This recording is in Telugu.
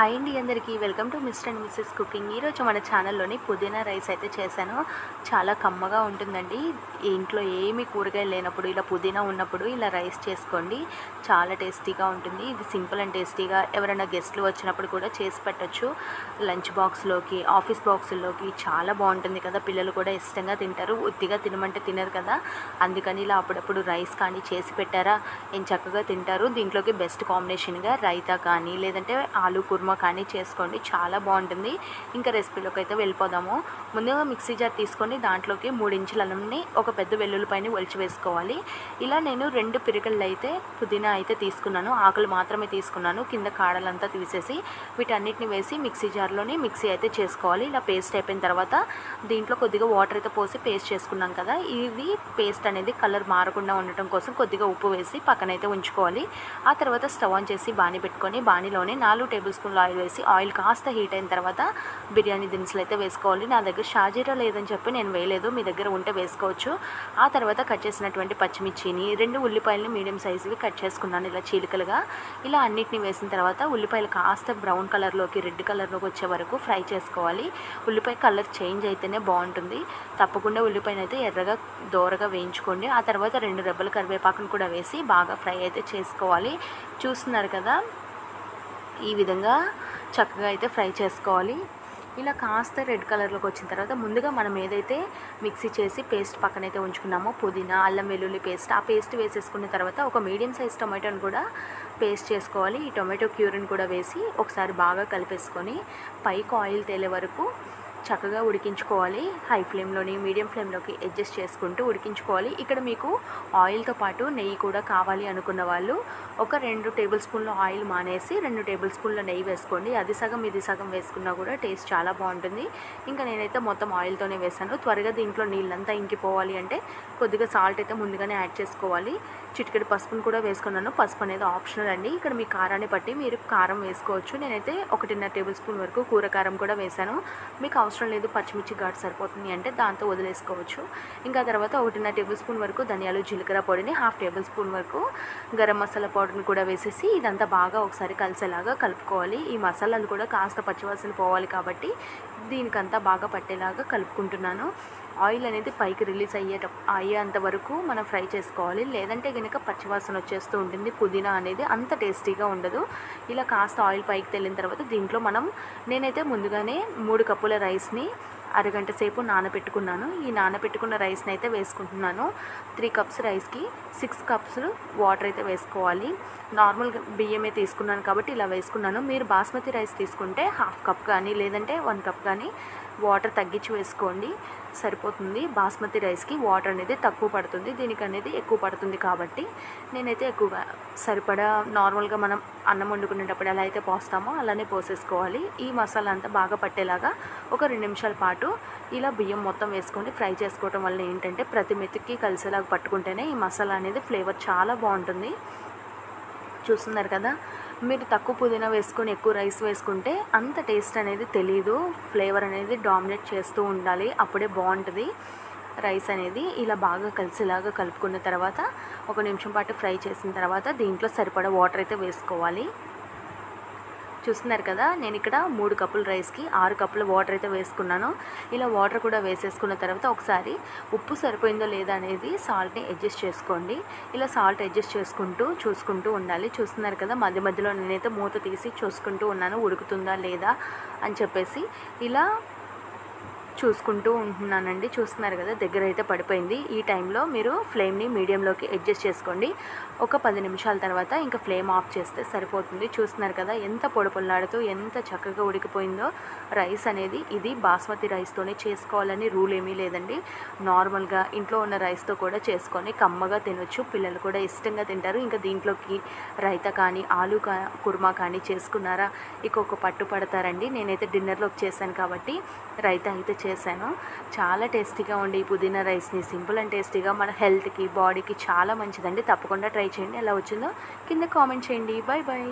హాయ్ అండి అందరికీ welcome to mister and missus cooking. ఈరోజు మన ఛానల్లోని పుదీనా రైస్ అయితే చేశాను. చాలా కమ్మగా ఉంటుందండి. ఇంట్లో ఏమీ కూరగాయలు లేనప్పుడు ఇలా పుదీనా ఉన్నప్పుడు ఇలా రైస్ చేసుకోండి, చాలా టేస్టీగా ఉంటుంది. ఇది సింపుల్ అండ్ టేస్టీగా ఎవరైనా గెస్ట్లు వచ్చినప్పుడు కూడా చేసి పెట్టచ్చు. లంచ్ బాక్స్లోకి, ఆఫీస్ బాక్సుల్లోకి చాలా బాగుంటుంది కదా. పిల్లలు కూడా ఇష్టంగా తింటారు. ఉత్తిగా తినమంటే తినరు కదా, అందుకని ఇలా అప్పుడప్పుడు రైస్ కానీ చేసి పెట్టారా ఏం చక్కగా తింటారు. దీంట్లోకి బెస్ట్ కాంబినేషన్గా రైతా కానీ లేదంటే ఆలూ కుర్మా కానీ చేసుకోండి, చాలా బాగుంటుంది. ఇంకా రెసిపీలోకి అయితే వెళ్ళిపోదాము. ముందుగా మిక్సీ జార్ తీసుకొని దాంట్లోకి 3 ఇంచుల అల్లంని, ఒక పెద్ద వెల్లుల్లిపాయని ఒలిచి వేసుకోవాలి. ఇలా నేను 2 పిరికళ్ళు అయితే పుదీనా అయితే తీసుకున్నాను. ఆకులు మాత్రమే తీసుకున్నాను, కింద కాడలంతా తీసేసి వీటన్నిటిని వేసి మిక్సీ జార్లోని మిక్సీ అయితే చేసుకోవాలి. ఇలా పేస్ట్ అయిపోయిన తర్వాత దీంట్లో కొద్దిగా వాటర్ అయితే పోసి పేస్ట్ చేసుకున్నాం కదా, ఇది పేస్ట్ అనేది కలర్ మారకుండా ఉండటం కోసం కొద్దిగా ఉప్పు వేసి పక్కనైతే ఉంచుకోవాలి. ఆ తర్వాత స్టవ్ ఆన్ చేసి బాణీ పెట్టుకొని బాణీలోనే 4 టేబుల్ స్పూన్ల ఆయిల్ వేసి ఆయిల్ కాస్త హీట్ అయిన తర్వాత బిర్యానీ దినుసులు అయితే వేసుకోవాలి. నా దగ్గర షాజీరా లేదని చెప్పి నేను వేయలేదు, మీ దగ్గర ఉంటే వేసుకోవచ్చు. ఆ తర్వాత కట్ చేసినటువంటి పచ్చిమిర్చిని, 2 ఉల్లిపాయలని మీడియం సైజువి కట్ చేసుకున్నాను ఇలా చీలికలుగా. ఇలా అన్నిటిని వేసిన తర్వాత ఉల్లిపాయలు కాస్త బ్రౌన్ కలర్లోకి, రెడ్ కలర్లోకి వచ్చే వరకు ఫ్రై చేసుకోవాలి. ఉల్లిపాయ కలర్ చేంజ్ అయితేనే బాగుంటుంది. తప్పకుండా ఉల్లిపాయను అయితే ఎర్రగా దోరగా వేయించుకోండి. ఆ తర్వాత 2 రెబ్బల కరివేపాకును కూడా వేసి బాగా ఫ్రై అయితే చేసుకోవాలి. చూస్తున్నారు కదా, ఈ విధంగా చక్కగా అయితే ఫ్రై చేసుకోవాలి. ఇలా కాస్త రెడ్ కలర్లోకి వచ్చిన తర్వాత ముందుగా మనం ఏదైతే మిక్సీ చేసి పేస్ట్ పక్కనైతే ఉంచుకున్నామో పుదీనా, అల్లం వెల్లుల్లి పేస్ట్, ఆ పేస్ట్ వేసేసుకున్న తర్వాత ఒక మీడియం సైజ్ టొమాటోని కూడా పేస్ట్ చేసుకోవాలి. ఈ టొమాటో క్యూరిని కూడా వేసి ఒకసారి బాగా కలిపేసుకొని పైకి ఆయిల్ తేలే వరకు చక్కగా ఉడికించుకోవాలి. హై ఫ్లేమ్లోని మీడియం ఫ్లేమ్లోకి అడ్జస్ట్ చేసుకుంటూ ఉడికించుకోవాలి. ఇక్కడ మీకు ఆయిల్తో పాటు నెయ్యి కూడా కావాలి అనుకున్న వాళ్ళు ఒక 2 టేబుల్ స్పూన్ల ఆయిల్ మానేసి 2 టేబుల్ స్పూన్ల నెయ్యి వేసుకోండి. అది సగం ఇది సగం వేసుకున్నా కూడా టేస్ట్ చాలా బాగుంటుంది. ఇంకా నేనైతే మొత్తం ఆయిల్తోనే వేసాను. త్వరగా దీంట్లో నీళ్ళంతా ఇంకిపోవాలి అంటే కొద్దిగా సాల్ట్ అయితే ముందుగానే యాడ్ చేసుకోవాలి. చిటికెడు పసుపును కూడా వేసుకున్నాను. పసుపు అనేది ఆప్షనల్ అండి, ఇక్కడ మీ కారాన్ని బట్టి మీరు కారం వేసుకోవచ్చు. నేనైతే 1.5 టేబుల్ స్పూన్ వరకు కూర కారం కూడా వేసాను. మీకు అవసరం లేదు, పచ్చిమిర్చి ఘాటు సరిపోతుంది అంటే దాంతో వదిలేసుకోవచ్చు. ఇంకా తర్వాత 1.5 టేబుల్ స్పూన్ వరకు ధనియాలు జీలకర్ర పొడిని, 1/2 టేబుల్ స్పూన్ వరకు గరం మసాలా పౌడర్ని కూడా వేసేసి ఇదంతా బాగా ఒకసారి కలిసేలాగా కలుపుకోవాలి. ఈ మసాలాలు కూడా కాస్త పచ్చివాసన పోవాలి కాబట్టి దీనికంతా బాగా పట్టేలాగా కలుపుకుంటున్నాను. ఆయిల్ అనేది పైకి రిలీజ్ అయ్యేంత వరకు మనం ఫ్రై చేసుకోవాలి, లేదంటే కనుక పచ్చివాసన వచ్చేస్తూ ఉంటుంది. పుదీనా అనేది అంత టేస్టీగా ఉండదు. ఇలా కాస్త ఆయిల్ పైకి తెల్లిన తర్వాత దీంట్లో నేనైతే ముందుగానే 3 కప్పుల రైస్ని అరగంట సేపు నానబెట్టుకున్నాను. ఈ నానబెట్టుకున్న రైస్ని అయితే వేసుకుంటున్నాను. 3 కప్స్ రైస్కి 6 కప్స్ వాటర్ అయితే వేసుకోవాలి. నార్మల్ బియ్యమే తీసుకున్నాను కాబట్టి ఇలా వేసుకున్నాను. మీరు బాస్మతి రైస్ తీసుకుంటే 1/2 కప్ కానీ లేదంటే 1 కప్ కానీ వాటర్ తగ్గించి వేసుకోండి, సరిపోతుంది. బాస్మతి రైస్కి వాటర్ అనేది తక్కువ పడుతుంది, దీనికి అనేది ఎక్కువ పడుతుంది కాబట్టి నేనైతే ఎక్కువగా సరిపడా నార్మల్గా మనం అన్నం వండుకునేటప్పుడు ఎలా అయితే పోస్తామో అలానే పోసేసుకోవాలి. ఈ మసాలా అంతా బాగా పట్టేలాగా ఒక 2 నిమిషాల పాటు ఇలా బియ్యం మొత్తం వేసుకొని ఫ్రై చేసుకోవడం వల్ల ఏంటంటే ప్రతి మెతుక్కి కలిసేలాగా పట్టుకుంటేనే ఈ మసాలా అనేది ఫ్లేవర్ చాలా బాగుంటుంది. చూస్తున్నారు కదా, మీరు తక్కువ పుదీనా వేసుకొని ఎక్కువ రైస్ వేసుకుంటే అంత టేస్ట్ అనేది తెలీదు. ఫ్లేవర్ అనేది డామినేట్ చేస్తూ ఉండాలి, అప్పుడే బాగుంటుంది రైస్ అనేది. ఇలా బాగా కలిసేలాగా కలుపుకున్న తర్వాత 1 నిమిషం పాటు ఫ్రై చేసిన తర్వాత దీంట్లో సరిపడా వాటర్ అయితే వేసుకోవాలి. చూస్తున్నారు కదా, నేను ఇక్కడ 3 కప్పుల రైస్కి 6 కప్పుల వాటర్ అయితే వేసుకున్నాను. ఇలా వాటర్ కూడా వేసేసుకున్న తర్వాత ఒకసారి ఉప్పు సరిపోయిందో లేదా అనేది సాల్ట్ని అడ్జస్ట్ చేసుకోండి. ఇలా సాల్ట్ అడ్జస్ట్ చూసుకుంటూ ఉండాలి. చూస్తున్నారు కదా, మధ్య మధ్యలో నేనైతే మూత తీసి చూసుకుంటూ ఉన్నాను ఉడుకుతుందా లేదా అని చెప్పేసి. ఇలా చూసుకుంటూ ఉంటున్నానండి. చూస్తున్నారు కదా, దగ్గర అయితే పడిపోయింది. ఈ టైంలో మీరు ఫ్లేమ్ని మీడియంలోకి అడ్జస్ట్ చేసుకోండి. ఒక 10 నిమిషాల తర్వాత ఇంకా ఫ్లేమ్ ఆఫ్ చేస్తే సరిపోతుంది. చూస్తున్నారు కదా, ఎంత పొడిపొల్లాడుతూ ఎంత చక్కగా ఉడికిపోయిందో రైస్ అనేది. ఇది బాస్మతి రైస్తోనే చేసుకోవాలని రూల్ ఏమీ లేదండి. నార్మల్గా ఇంట్లో ఉన్న రైస్తో కూడా చేసుకొని కమ్మగా తినొచ్చు, పిల్లలు కూడా ఇష్టంగా తింటారు. ఇంకా దీంట్లోకి రైతా కానీ ఆలూ కుర్మా కానీ చేసుకున్నారా ఇక ఒక పట్టు పడతారండి. నేనైతే డిన్నర్లోకి చేశాను కాబట్టి రైతా అయితే చేశాను. చాలా టేస్టీగా ఉండే ఈ పుదీనా రైస్ని సింపుల్ అండ్ టేస్టీగా మన హెల్త్కి బాడీకి చాలా మంచిదండి. తప్పకుండా ట్రై చేయండి. ఎలా వచ్చిందో కింద కామెంట్ చేయండి. Bye bye.